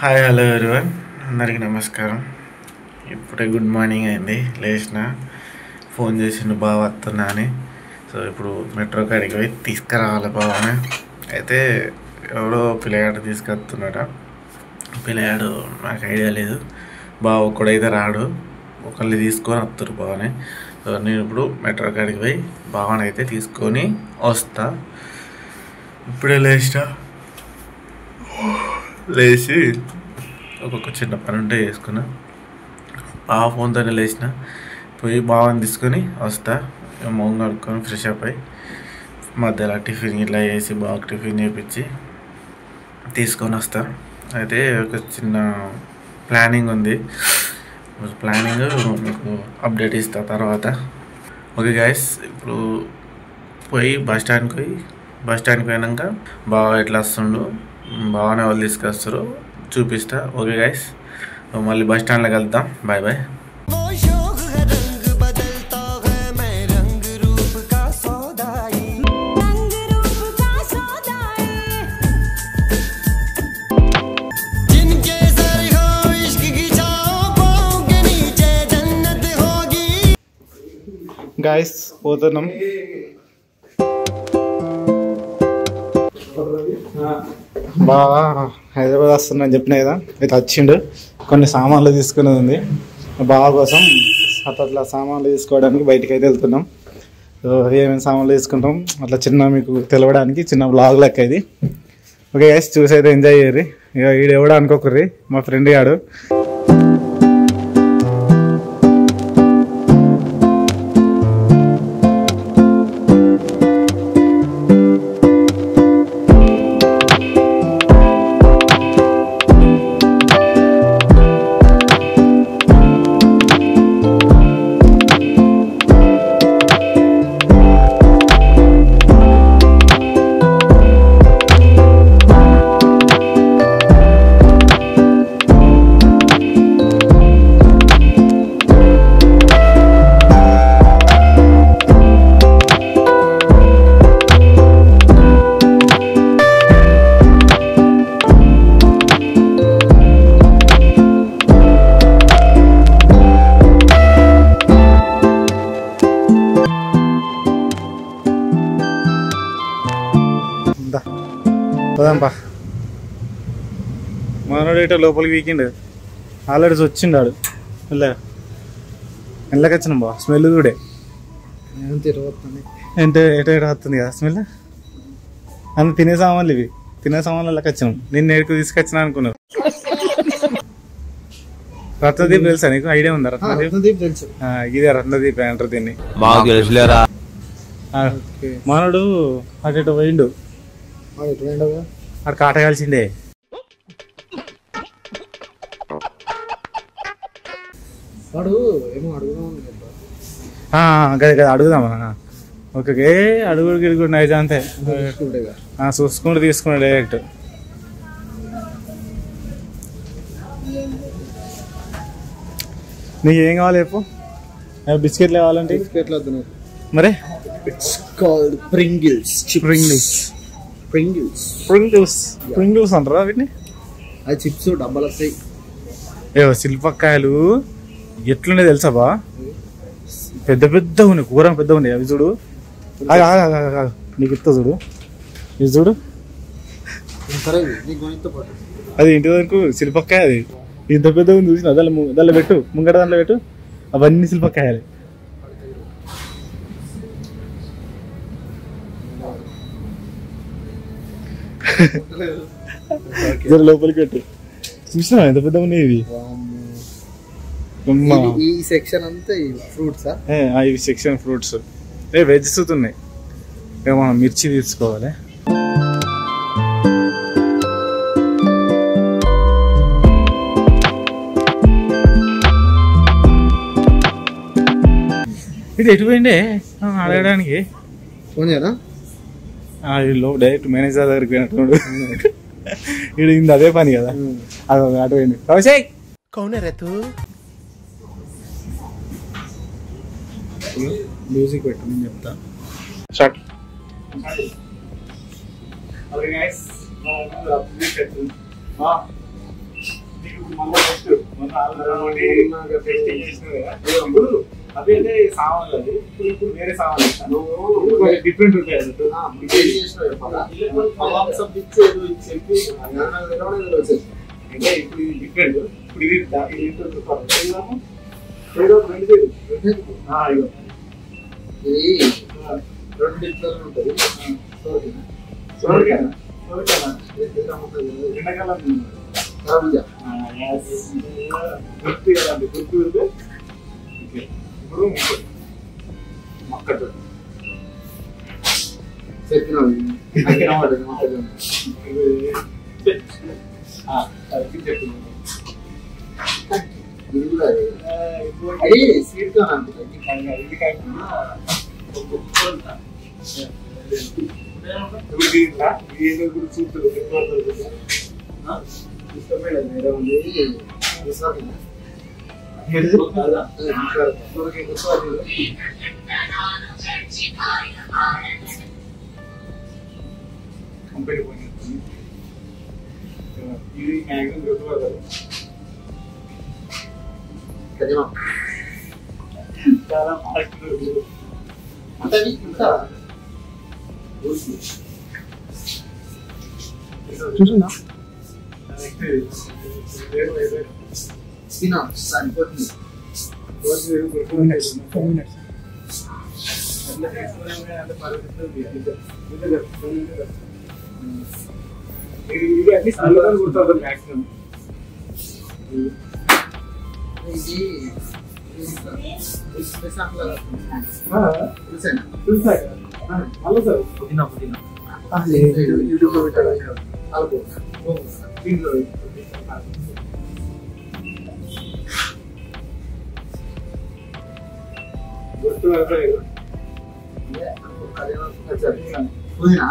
Hi hello everyone, అందరికీ నమస్కారం. ఇప్పుడే గుడ్ మార్నింగ్ అయింది. లేచిన ఫోన్ చేసిండు బావ వస్తున్నా అని. సో ఇప్పుడు మెట్రో కాడికి పోయి తీసుకురావాలి బావని. అయితే ఎవడో పిల్లగాడు తీసుకొస్తున్నాడ. పిల్లగాడు నాకు ఐడియా లేదు. బావ ఒక్కడైతే రాడు, ఒకళ్ళు తీసుకొని వస్తారు బావని. సో నేను ఇప్పుడు మెట్రో కాడికి పోయి బావని అయితే తీసుకొని వస్తా. ఇప్పుడే లేచి ఒక్కొక్క చిన్న పని ఉంటే చేసుకున్నా. బావ ఫోన్తోనే లేచిన, పోయి బావని తీసుకొని వస్తా. మొహం కడుక్కొని ఫ్రెష్ అప్ అయ్యి మధ్యలో టిఫిన్ ఇట్లా చేసి బావకి టిఫిన్ చేయించి తీసుకొని వస్తా. అయితే ఒక చిన్న ప్లానింగ్ ఉంది. ప్లానింగ్ మీకు అప్డేట్ ఇస్తా తర్వాత. ఓకే గైస్, ఇప్పుడు పోయి బస్ స్టాండ్కి పోయినాక బావ ఎట్లా వస్తుండు, బాగానే వాళ్ళు తీసుకొస్తారు చూపిస్తా. ఓకే గైస్, మళ్ళీ బస్ స్టాండ్లో కలుద్దాం. Bye bye. గైస్ పోతున్నాం. బాగా హైదరాబాద్ వస్తున్నా అని చెప్పినా కదా, అయితే వచ్చిండు. కొన్ని సామాన్లు తీసుకునేది ఉంది బావ కోసం. అట్లా సామాన్లు తీసుకోవడానికి బయటికి అయితే వెళ్తున్నాం. సో ఏమేమి సామాన్లు తీసుకుంటాం అట్లా చిన్న మీకు తెలవడానికి చిన్న బ్లాగ్ లెక్క ఇది. ఓకే గైస్, చూసి అయితే ఎంజాయ్ చేయరు. ఇక వీడు ఎవడో అనుకోకర్రి, మా ఫ్రెండ్ గాడు. పోదాంపా. మనోడు ఇట లోపలికి వీకెండ్ ఆల్రెడీ వచ్చిండాడు. ఎండ్లకి వచ్చినాం బా. స్మెల్ కూడా అంటే ఎటో వస్తుంది కదా స్మెల్. అంత తినే సామాన్లు ఇవి, తినే సామాన్లకి వచ్చినాం. నిన్న ఎడుకు తీసుకొచ్చినా అనుకున్నావు. రత్నదీప్ తెలుసా నీకు? ఐడియా ఉందా? రత్నదీప్ తెలుసు. ఇదే రత్నదీప్ అంటారు దీన్ని. మనోడు అటు పోయిండు, అక్కడ కాటగాల్సిండే. గదే అడుగుదామా? ఓకే, అడుగుడు గిడుగుడు అయితే అంతే చూసుకుంటూ తీసుకున్నా డైరెక్ట్. నీకు ఏం కావాలి చెప్పు. బిస్కెట్లు కావాలంటే బిస్కెట్లు వద్దు మరి. ప్రింగిల్స్ అంటారా వీటిని? అది చిప్స్ డబ్బాలు వస్తాయి. ఏవో శిల్పకాయలు ఎట్లున్నాయి తెలుసా బా? పెద్ద పెద్ద ఉన్నాయి, కూర పెద్ద ఉన్నాయి. అవి చూడు, నీకు ఇస్తా చూడు. ఇది చూడు, అది ఇంటి వరకు శిల్పకాయ. అది ఇంత పెద్ద ఉంది చూసిన. దానిలో పెట్టు, ముంగట దాంట్లో పెట్టు. అవన్నీ శిల్పకాయలు. లోపలికి పెట్టు. చూసినా ఎంత పెద్ద ఉన్నాయి ఇవి. ఈ సెక్షన్ అంతా ఫ్రూట్స్, ఇవి సెక్షన్ ఫ్రూట్స్. వెజ్ ఉన్నాయి. మనం మిర్చి తీసుకోవాలి. ఇది ఎటు పోయిండే అడగడానికి? ఫోన్ చేయరా? డైరెక్ట్ మేనేజర్ దగ్గరికి పోయినట్టు. ఇది ఇంది అదే పని కదా. అది అటు పోయింది. మ్యూజిక్ పెట్టు, నేను చెప్తా. స్టార్ట్. Okay guys, అవి అంటే సామాన్లు అది ఇప్పుడు వేరే సామాన్లు డిఫరెంట్ ఉంటాయి అంటే ఇప్పుడు ఇది డిఫరెంట్ ఇప్పుడు ఇది రెండు ఇద్దరు ఉంటుంది ఎండాకాలం గుర్తు కదండి గుర్తు ఇప్పుడు మక్కతో చెప్పిన ఇది కూడా అది స్వీట్ గా ఇది కాకుండా చూపులు ఇష్టమైన వేరే ఉంది కంపెనీ పోయింది ఇది మ్యాక్సిమం దొరకదు చాలా అంటే ఇంకా చూసిందా తినా సరిపోతుంది ఇది అన్ని సల్లగా గుర్తుంది మ్యాక్సిమం ఇది హలో సార్ పుదీనా పుదీనా యూట్యూబ్ లో పెట్టాలి గుర్తు పుదీనా